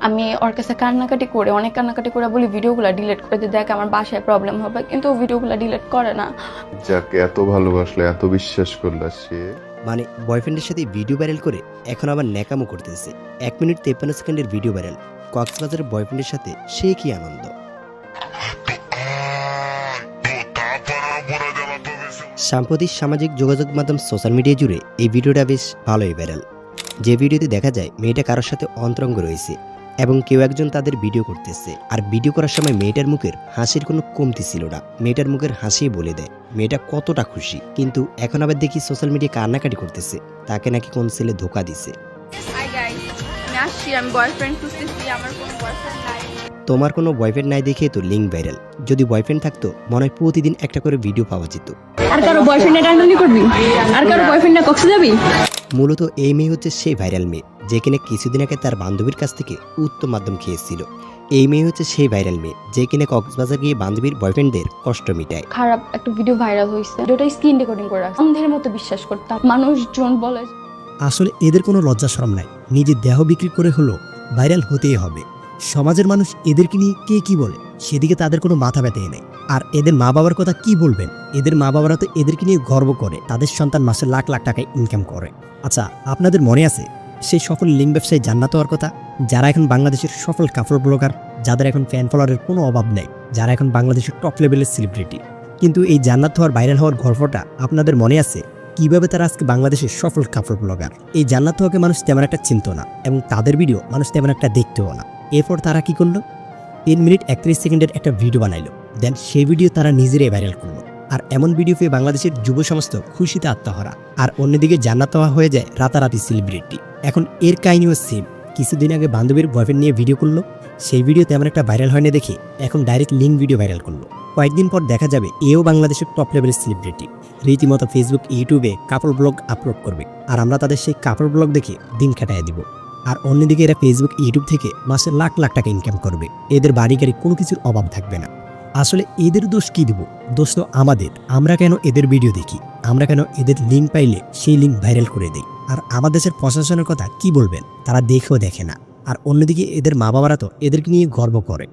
আমি ওর কাছে কান্নাকাটি করে অনেক কান্নাকাটি করে বলি ভিডিওগুলো ডিলিট করে দিই, দেখ আমার বাসায় প্রবলেম হবে, কিন্তু ও ভিডিওগুলো ডিলিট করে না। যাকে এত ভালোবাসলে, এত বিশ্বাস করলা, সে মানে বয়ফ্রেন্ডের সাথে ভিডিও ভাইরাল করে এখন আবার ন্যাকামো করতেছে। 1 মিনিট 53 সেকেন্ডের ভিডিও ভাইরাল, কক্সবাজারের বয়ফ্রেন্ডের সাথে সে কি আনন্দ। সাম্প্রতিক সামাজিক যোগাযোগ মাধ্যম সোশ্যাল মিডিয়া জুড়ে এই ভিডিওটা বেশ ভালোই ভাইরাল। যে ভিডিওতে দেখা যায় মেয়েটা কারোর সাথে অন্তরঙ্গ রয়েছে এবং কেউ একজন তাদের ভিডিও করতেছে, আর ভিডিও করার সময় মেয়েটার মুখের হাসির কোনো কমতি ছিল না। মেয়েটার মুখের হাসি বলে দেয় মেয়েটা কতটা খুশি। কিন্তু এখন আবার দেখি সোশ্যাল মিডিয়া কান্নাকাটি করতেছে, তাকে নাকি কোন ছেলে ধোকা দিছে। হাই গাইস, আমি আসছি, আমি বয়ফ্রেন্ড খুঁজতেছি, আমার কোনো বয়ফ্রেন্ড নাই। তোমার কোনো বয়ফ্রেন্ড নাই দেখে তো লিঙ্ক ভাইরাল। যদি বয়ফ্রেন্ড থাকতো মনে হয় প্রতিদিন একটা করে ভিডিও পাওয়া যেত। আর কারো বয়ফ্রেন্ডে টানাটানি করবি, আর কারো বয়ফ্রেন্ডে কক্সে যাবি। মূলত এই মেয়ে হচ্ছে সেই ভাইরাল মেয়ে যে কিনা কিছুদিন আগে তার বান্ধবীর কাছ থেকে উত্তম মাধ্যম খেয়েছিল। এই মেয়ে হচ্ছে সেই ভাইরাল মেয়ে যে কিনা কক্সবাজার গিয়ে বান্ধবীর বয়ফ্রেন্ডদের কষ্ট মিটায়। খারাপ একটা ভিডিও ভাইরাল হয়েছে, ভিডিওটা স্ক্রিন রেকর্ডিং করে রাখছে। অন্ধের মতো বিশ্বাস করতাম, মানুষজন বলে। আসলে এদের কোনো লজ্জা শরম নাই, নিজের দেহ বিক্রি করে হলো ভাইরাল হতেই হবে। সমাজের মানুষ এদেরকে নিয়ে কে কি বলে সেদিকে তাদের কোনো মাথা ব্যথাই নেই। আর এদের মা বাবার কথা কি বলবেন, এদের মা বাবারা তো এদেরকে নিয়ে গর্ব করে, তাদের সন্তান মাসে লাখ লাখ টাকা ইনকাম করে। আচ্ছা, আপনাদের মনে আছে সেই সফল লিঙ্ক ব্যবসায়ী জান্নাত হওয়ার কথা, যারা এখন বাংলাদেশের সফল কাপড় ব্লগার, যাদের এখন ফ্যান ফলোয়ারের কোনো অভাব নেই, যারা এখন বাংলাদেশের টপ লেভেলের সেলিব্রিটি। কিন্তু এই জান্নাত হওয়ার ভাইরাল হওয়ার গল্পটা আপনাদের মনে আছে? কিভাবে তারা আজকে বাংলাদেশের সফল কাপড় ব্লগার। এই জান্নাত হওয়াকে মানুষ তেমন একটা চিনত না এবং তাদের ভিডিও মানুষ তেমন একটা দেখতেও না। এরপর তারা কি করলো, 3 মিনিট 31 সেকেন্ডের একটা ভিডিও বানাইলো, দেন সেই ভিডিও তারা নিজেরাই ভাইরাল করলো। আর এমন ভিডিও পেয়ে বাংলাদেশের যুব সমাজ তো খুশিতে আত্মহারা। আর অন্যদিকে জান্নাত হওয়া হয়ে যায় রাতারাতি সেলিব্রিটি। এখন এর কাহিনীও সেম। কিছুদিন আগে বান্ধবীর বয়ফ্রেন্ড নিয়ে ভিডিও করলো, সেই ভিডিও তেমন একটা ভাইরাল হয়নি দেখে এখন ডাইরেক্ট লিঙ্ক ভিডিও ভাইরাল করলো। কয়েকদিন পর দেখা যাবে এও বাংলাদেশের টপ লেভেলের সেলিব্রিটি, রীতিমতো ফেসবুক ইউটিউবে কাপড় ব্লগ আপলোড করবে, আর আমরা তাদের সেই কাপড় ব্লগ দেখে দিন কাটায় দিব। আর অন্যদিকে এরা ফেসবুক ইউটিউব থেকে মাসে লাখ লাখ টাকা ইনকাম করবে, এদের বাড়ি গাড়ি কোনো কিছুর অভাব থাকবে না। আসলে এদের দোষ কি দিব? দোষ তো আমাদের। আমরা কেন এদের ভিডিও দেখি, আমরা কেন এদের লিঙ্ক পাইলে সেই লিঙ্ক ভাইরাল করে দেই। আর আমাদের দেশের প্রশাসনের কথা কি বলবেন, তারা দেখেও দেখে না। আর অন্যদিকে এদের মা বাবারা তো এদেরকে নিয়ে গর্ব করে।